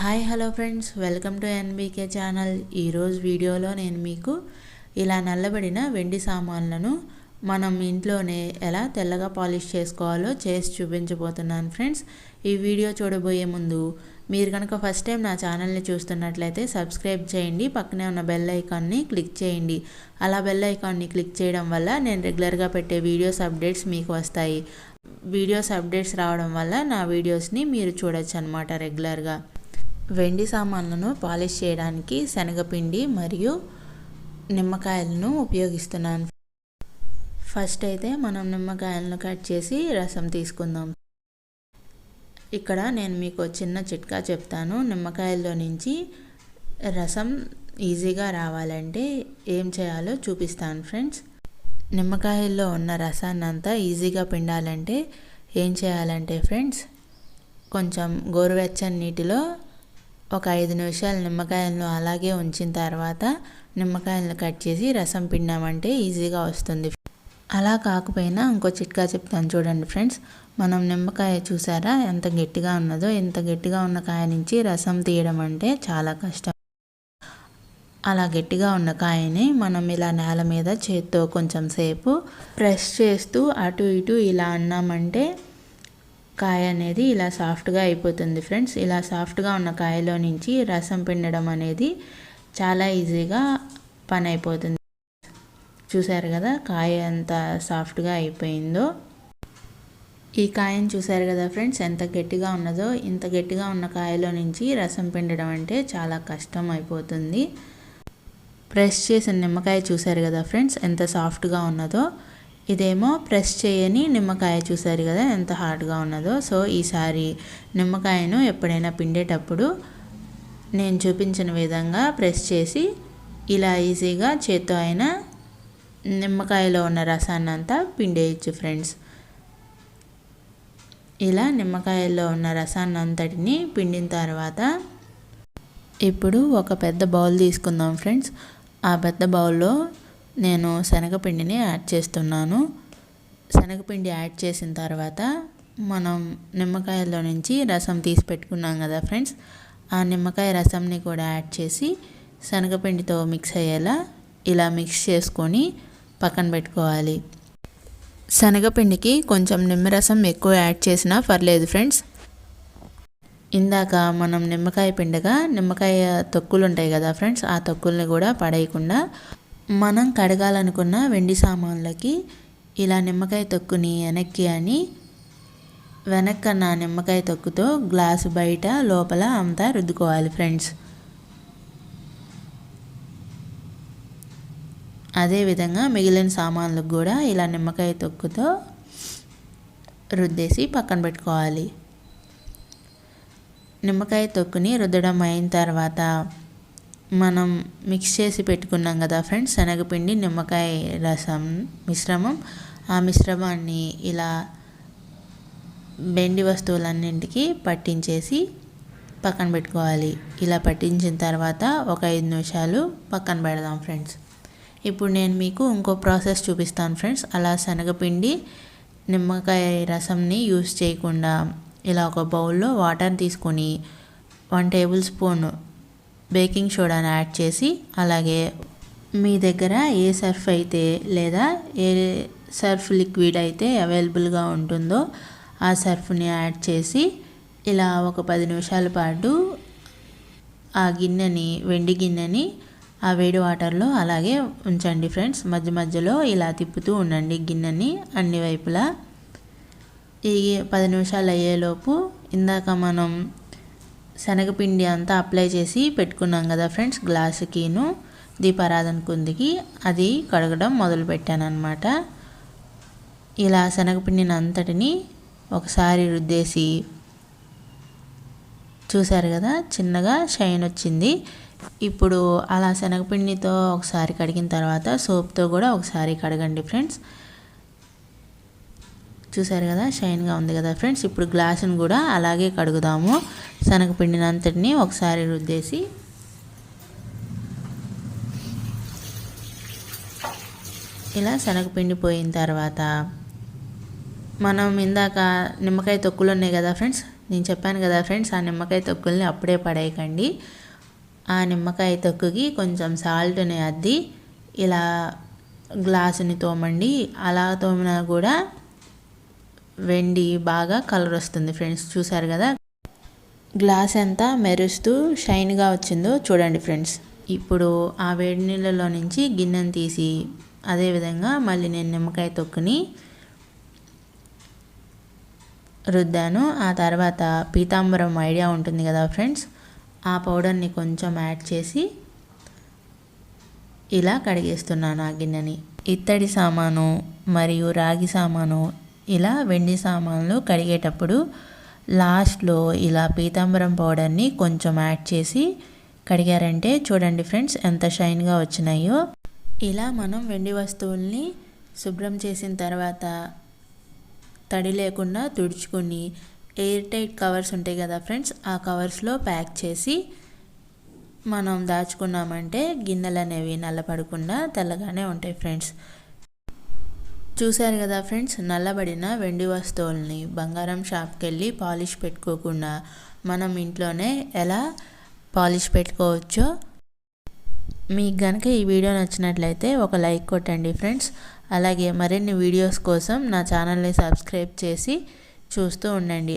Hi hello friends, welcome to NBK channel. ఈరోజు వీడియోలో నేను మీకు ఇలా నల్లబడిన వెండి సామాన్లను మనం ఇంట్లోనే ఎలా తెల్లగా పాలిష్ చేసుకోవాలో చేసి చూపించబోతున్నాను ఫ్రెండ్స్. ఈ వీడియో చూడబోయే ముందు మీరు కనుక ఫస్ట్ టైం నా ఛానల్ని చూస్తున్నట్లయితే సబ్స్క్రైబ్ చేయండి, పక్కనే ఉన్న బెల్ ఐకాన్ని క్లిక్ చేయండి. అలా బెల్ ఐకాన్ని క్లిక్ చేయడం వల్ల నేను రెగ్యులర్గా పెట్టే వీడియోస్ అప్డేట్స్ మీకు వస్తాయి. వీడియోస్ అప్డేట్స్ రావడం వల్ల నా వీడియోస్ని మీరు చూడొచ్చు అన్నమాట రెగ్యులర్గా. వెండి సామాన్లను పాలిష్ చేయడానికి శనగపిండి మరియు నిమ్మకాయలను ఉపయోగిస్తున్నాను. ఫస్ట్ అయితే మనం నిమ్మకాయలను కట్ చేసి రసం తీసుకుందాం. ఇక్కడ నేను మీకు చిన్న చిట్కా చెప్తాను. నిమ్మకాయల్లో నుంచి రసం ఈజీగా రావాలంటే ఏం చేయాలో చూపిస్తాను ఫ్రెండ్స్. నిమ్మకాయల్లో ఉన్న రసాన్ని అంతా ఈజీగా పిండాలంటే ఏం చేయాలంటే ఫ్రెండ్స్, కొంచెం గోరువెచ్చని నీటిలో ఒక 5 నిమిషాలు నిమ్మకాయలను అలాగే ఉంచిన తర్వాత నిమ్మకాయలను కట్ చేసి రసం పిండామంటే ఈజీగా వస్తుంది. అలా కాకపోయినా ఇంకో చిట్కా చెప్తాను చూడండి ఫ్రెండ్స్. మనం నిమ్మకాయ చూసారా ఎంత గట్టిగా ఉన్నదో, ఇంత గట్టిగా ఉన్న కాయ నుంచి రసం తీయడం అంటే చాలా కష్టం. అలా గట్టిగా ఉన్న కాయని మనం ఇలా నేల మీద చేత్తో కొంచెం సేపు ప్రెస్ చేస్తూ అటు ఇటు ఇలా అన్నామంటే కాయ అనేది ఇలా సాఫ్ట్గా అయిపోతుంది ఫ్రెండ్స్. ఇలా సాఫ్ట్గా ఉన్న కాయలో నుంచి రసం పిండడం అనేది చాలా ఈజీగా పని అయిపోతుంది. చూసారు కదా కాయ ఎంత సాఫ్ట్గా అయిపోయిందో. ఈ కాయను చూసారు కదా ఫ్రెండ్స్ ఎంత గట్టిగా ఉన్నదో. ఇంత గట్టిగా ఉన్న కాయలో నుంచి రసం పిండడం అంటే చాలా కష్టం అయిపోతుంది. ప్రెస్ చేసిన నిమ్మకాయ చూసారు కదా ఫ్రెండ్స్ ఎంత సాఫ్ట్గా ఉన్నదో. ఇదేమో ప్రెస్ చేయని నిమ్మకాయ చూసారు కదా ఎంత హార్డ్గా ఉన్నదో. సో ఈసారి నిమ్మకాయను ఎప్పుడైనా పిండేటప్పుడు నేను చూపించిన విధంగా ప్రెస్ చేసి ఇలా ఈజీగా చేత్తో అయినా నిమ్మకాయలో ఉన్న రసాన్ని అంతా పిండేయచ్చు ఫ్రెండ్స్. ఇలా నిమ్మకాయలో ఉన్న రసాన్ని అంతటిని పిండిన తర్వాత ఇప్పుడు ఒక పెద్ద బౌల్ తీసుకుందాం ఫ్రెండ్స్. ఆ పెద్ద బౌల్లో నేను శనగపిండిని యాడ్ చేస్తున్నాను. శనగపిండి యాడ్ చేసిన తర్వాత మనం నిమ్మకాయలో నుంచి రసం తీసి పెట్టుకున్నాం కదా ఫ్రెండ్స్, ఆ నిమ్మకాయ రసంని కూడా యాడ్ చేసి శనగపిండితో మిక్స్ అయ్యేలా ఇలా మిక్స్ చేసుకొని పక్కన పెట్టుకోవాలి. శనగపిండికి కొంచెం నిమ్మరసం ఎక్కువ యాడ్ చేసినా పర్లేదు ఫ్రెండ్స్. ఇందాక మనం నిమ్మకాయ పిండగా నిమ్మకాయ తొక్కులు ఉంటాయి కదా ఫ్రెండ్స్, ఆ తొక్కుల్ని కూడా పడేయకుండా మనం కడగాలనుకున్న వెండి సామాన్లకి ఇలా నిమ్మకాయ తొక్కుని వెనక్కి అని వెనక్కన్న నిమ్మకాయ తొక్కుతో గ్లాసు బయట లోపల అంతా రుద్దుకోవాలి ఫ్రెండ్స్. అదేవిధంగా మిగిలిన సామాన్లకు కూడా ఇలా నిమ్మకాయ తొక్కుతో రుద్దేసి పక్కన పెట్టుకోవాలి. నిమ్మకాయ తొక్కుని రుద్దడం అయిన తర్వాత మనం మిక్స్ చేసి పెట్టుకున్నాం కదా ఫ్రెండ్స్ శనగపిండి నిమ్మకాయ రసం మిశ్రమం, ఆ మిశ్రమాన్ని ఇలా వెండి వస్తువులన్నింటికి పట్టించేసి పక్కన పెట్టుకోవాలి. ఇలా పట్టించిన తర్వాత ఒక 5 నిమిషాలు పక్కన పెడదాం ఫ్రెండ్స్. ఇప్పుడు నేను మీకు ఇంకో ప్రాసెస్ చూపిస్తాను ఫ్రెండ్స్. అలా శనగపిండి నిమ్మకాయ రసంని యూస్ చేయకుండా ఇలా ఒక బౌల్లో వాటర్ తీసుకొని 1 టేబుల్ స్పూన్ బేకింగ్ సోడాని యాడ్ చేసి, అలాగే మీ దగ్గర ఏ సర్ఫ్ అయితే లేదా ఏ సర్ఫ్ లిక్విడ్ అయితే అవైలబుల్గా ఉంటుందో ఆ సర్ఫ్ని యాడ్ చేసి ఇలా ఒక 10 నిమిషాల పాటు ఆ గిన్నెని వెండి గిన్నెని ఆ వేడి వాటర్లో అలాగే ఉంచండి ఫ్రెండ్స్. మధ్య మధ్యలో ఇలా తిప్పుతూ ఉండండి గిన్నెని అన్ని వైపులా. ఈ 10 నిమిషాలు అయ్యేలోపు ఇందాక మనం శనగపిండి అంతా అప్లై చేసి పెట్టుకున్నాం కదా ఫ్రెండ్స్ గ్లాసుకిను దీపారాధన కుందికి, అది కడగడం మొదలు పెట్టాను అనమాట. ఇలా శనగపిండిని అంతటిని ఒకసారి రుద్దేసి చూసారు కదా చిన్నగా షైన్ వచ్చింది. ఇప్పుడు అలా శనగపిండితో ఒకసారి కడిగిన తర్వాత సోప్తో కూడా ఒకసారి కడగండి ఫ్రెండ్స్. చూసారు కదా షైన్గా ఉంది కదా ఫ్రెండ్స్. ఇప్పుడు గ్లాసును కూడా అలాగే కడుగుదాము. శనగపిండిని అంతటిని ఒకసారి రుద్దేసి ఇలా శనగపిండి పోయిన తర్వాత మనం ఇందాక నిమ్మకాయ తొక్కులు ఉన్నాయి కదా ఫ్రెండ్స్, నేను చెప్పాను కదా ఫ్రెండ్స్, ఆ నిమ్మకాయ తొక్కుల్ని అప్పుడే పడేయకండి. ఆ నిమ్మకాయ తొక్కుకి కొంచెం సాల్ట్ని అద్ది ఇలా గ్లాసుని తోమండి. అలా తోమినా కూడా వెండి బాగా కలర్ వస్తుంది ఫ్రెండ్స్. చూసారు కదా గ్లాస్ ఎంత మెరుస్తూ షైన్గా వచ్చిందో చూడండి ఫ్రెండ్స్. ఇప్పుడు ఆ వేడి నీళ్ళలో నుంచి గిన్నెను తీసి అదేవిధంగా మళ్ళీ నేను నిమ్మకాయ తొక్కుని రుద్దాను. ఆ తర్వాత పీతాంబరం ఐడియా ఉంటుంది కదా ఫ్రెండ్స్, ఆ పౌడర్ని కొంచెం యాడ్ చేసి ఇలా కడిగేస్తున్నాను ఆ గిన్నెని. ఇత్తడి సామాను మరియు రాగి సామాను ఇలా వెండి సామాన్లు కడిగేటప్పుడు లాస్ట్లో ఇలా పీతాంబరం పౌడర్ని కొంచెం యాడ్ చేసి కడిగారంటే చూడండి ఫ్రెండ్స్ ఎంత షైన్గా వచ్చినాయో. ఇలా మనం వెండి వస్తువుల్ని శుభ్రం చేసిన తర్వాత తడి లేకుండా తుడుచుకొని ఎయిర్ టైట్ కవర్స్ ఉంటాయి కదా ఫ్రెండ్స్, ఆ కవర్స్లో ప్యాక్ చేసి మనం దాచుకున్నామంటే గిన్నెలు అనేవి నల్లపడకుండా తెల్లగానే ఉంటాయి ఫ్రెండ్స్. చూశారు కదా ఫ్రెండ్స్, నల్లబడిన వెండి వస్తువుల్ని బంగారం షాప్కి వెళ్ళి పాలిష్ పెట్టుకోకుండా మనం ఇంట్లోనే ఎలా పాలిష్ పెట్టుకోవచ్చో. మీకు కనుక ఈ వీడియో నచ్చినట్లయితే ఒక లైక్ కొట్టండి ఫ్రెండ్స్. అలాగే మరిన్ని వీడియోస్ కోసం నా ఛానల్ని సబ్స్క్రైబ్ చేసి చూస్తూ ఉండండి.